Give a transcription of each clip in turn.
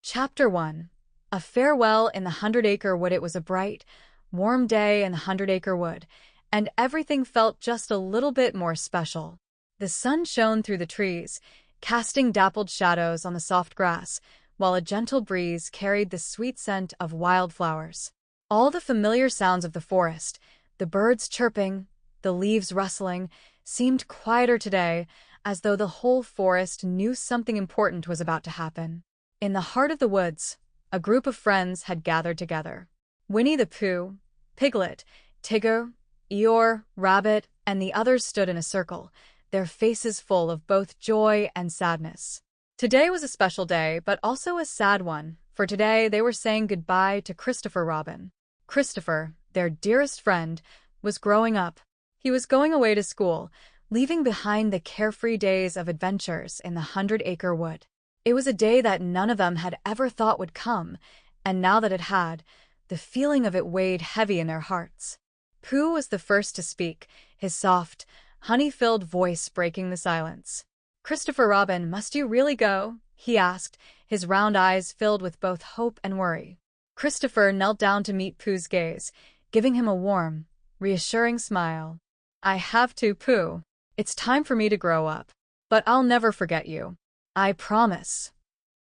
Chapter 1. A Farewell in the 100-Acre Wood. It was a bright, warm day in the 100-Acre Wood, and everything felt just a little bit more special. The sun shone through the trees, casting dappled shadows on the soft grass, while a gentle breeze carried the sweet scent of wildflowers. All the familiar sounds of the forest, the birds chirping, the leaves rustling, seemed quieter today, as though the whole forest knew something important was about to happen. In the heart of the woods, a group of friends had gathered together. Winnie the Pooh, Piglet, Tigger, Eeyore, Rabbit, and the others stood in a circle, their faces full of both joy and sadness. Today was a special day, but also a sad one, for today they were saying goodbye to Christopher Robin. Christopher, their dearest friend, was growing up. He was going away to school, leaving behind the carefree days of adventures in the 100-Acre Wood. It was a day that none of them had ever thought would come, and now that it had, the feeling of it weighed heavy in their hearts. Pooh was the first to speak, his soft, honey-filled voice breaking the silence. "Christopher Robin, must you really go?" he asked, his round eyes filled with both hope and worry. Christopher knelt down to meet Pooh's gaze, giving him a warm, reassuring smile. "I have to, Pooh. It's time for me to grow up. But I'll never forget you. I promise."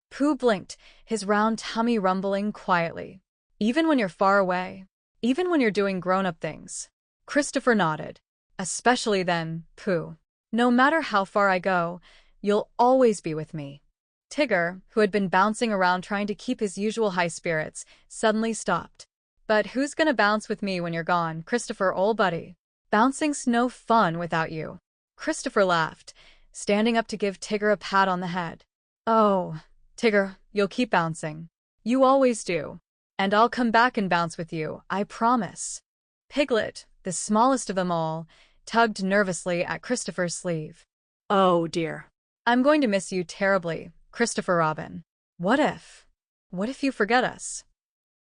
Pooh blinked, his round tummy rumbling quietly. "Even when you're far away? Even when you're doing grown-up things?" Christopher nodded. "Especially then, Pooh. No matter how far I go, you'll always be with me." Tigger, who had been bouncing around trying to keep his usual high spirits, suddenly stopped. "But who's gonna bounce with me when you're gone, Christopher, old buddy? Bouncing's no fun without you." Christopher laughed, standing up to give Tigger a pat on the head. "Oh, Tigger, you'll keep bouncing. You always do. And I'll come back and bounce with you, I promise." Piglet, the smallest of them all, tugged nervously at Christopher's sleeve. "Oh dear. I'm going to miss you terribly, Christopher Robin. What if you forget us?"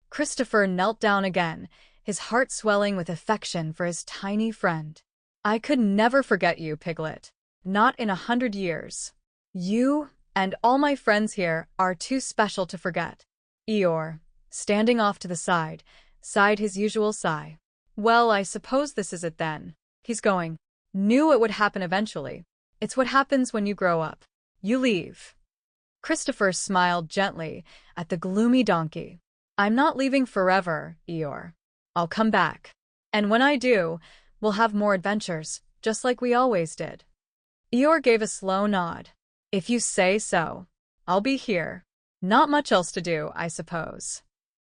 Christopher knelt down again, his heart swelling with affection for his tiny friend. "I could never forget you, Piglet. Not in 100 years. You and all my friends here are too special to forget." Eeyore, standing off to the side, sighed his usual sigh. "Well, I suppose this is it then. He's going. Knew it would happen eventually. It's what happens when you grow up. You leave." Christopher smiled gently at the gloomy donkey. "I'm not leaving forever, Eeyore. I'll come back. And when I do, we'll have more adventures, just like we always did." Eeyore gave a slow nod. "If you say so. I'll be here. Not much else to do, I suppose."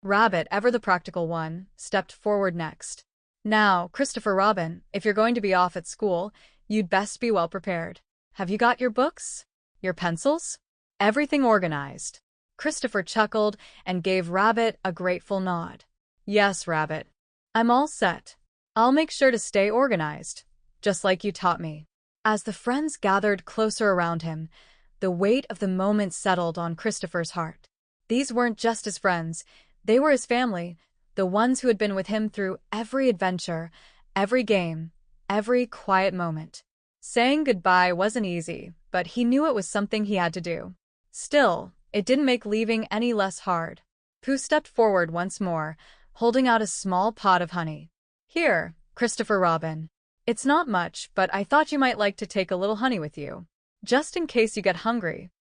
Rabbit, ever the practical one, stepped forward next. "Now, Christopher Robin, if you're going to be off at school, you'd best be well prepared. Have you got your books? Your pencils? Everything organized?" Christopher chuckled and gave Rabbit a grateful nod. "Yes, Rabbit. I'm all set. I'll make sure to stay organized, just like you taught me." As the friends gathered closer around him, the weight of the moment settled on Christopher's heart. These weren't just his friends, they were his family, the ones who had been with him through every adventure, every game, every quiet moment. Saying goodbye wasn't easy, but he knew it was something he had to do. Still, it didn't make leaving any less hard. Pooh stepped forward once more, holding out a small pot of honey. "Here, Christopher Robin. It's not much, but I thought you might like to take a little honey with you, just in case you get hungry."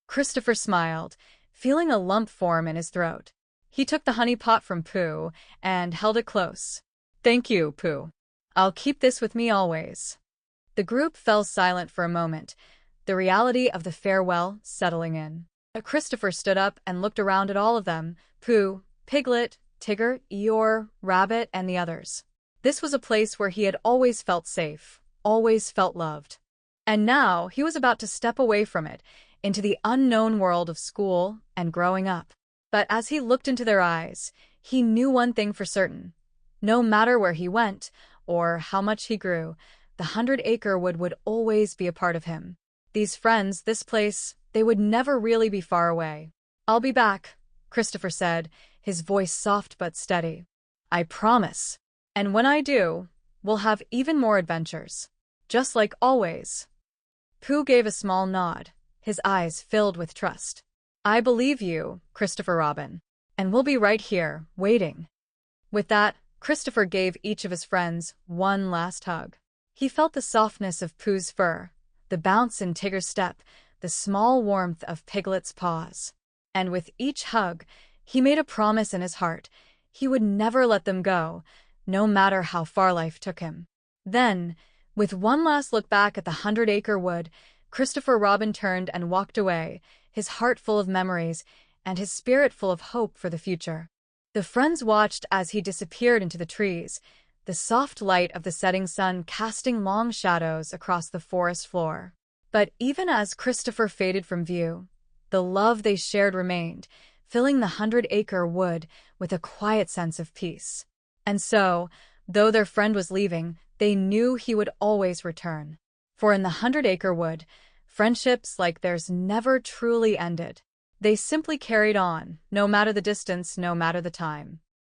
Christopher smiled, feeling a lump form in his throat. He took the honey pot from Pooh and held it close. "Thank you, Pooh. I'll keep this with me always." The group fell silent for a moment, the reality of the farewell settling in. Christopher stood up and looked around at all of them, Pooh, Piglet, Tigger, Eeyore, Rabbit, and the others. This was a place where he had always felt safe, always felt loved. And now he was about to step away from it, into the unknown world of school and growing up. But as he looked into their eyes, he knew one thing for certain. No matter where he went, or how much he grew, the 100-Acre Wood would always be a part of him. These friends, this place, they would never really be far away. "I'll be back," Christopher said, his voice soft but steady. "I promise. And when I do, we'll have even more adventures. Just like always." Pooh gave a small nod, his eyes filled with trust. I believe you, Christopher Robin. And we'll be right here, waiting. With that, Christopher gave each of his friends one last hug. He felt the softness of Pooh's fur, the bounce in Tigger's step, the small warmth of Piglet's paws. And with each hug, he made a promise in his heart. He would never let them go, no matter how far life took him. Then, with one last look back at the 100-acre wood, Christopher Robin turned and walked away, his heart full of memories and his spirit full of hope for the future. The friends watched as he disappeared into the trees, the soft light of the setting sun casting long shadows across the forest floor. But even as Christopher faded from view, the love they shared remained, filling the 100-acre wood with a quiet sense of peace. And so, though their friend was leaving, they knew he would always return. For in the 100-acre wood, friendships like theirs never truly ended. They simply carried on, no matter the distance, no matter the time.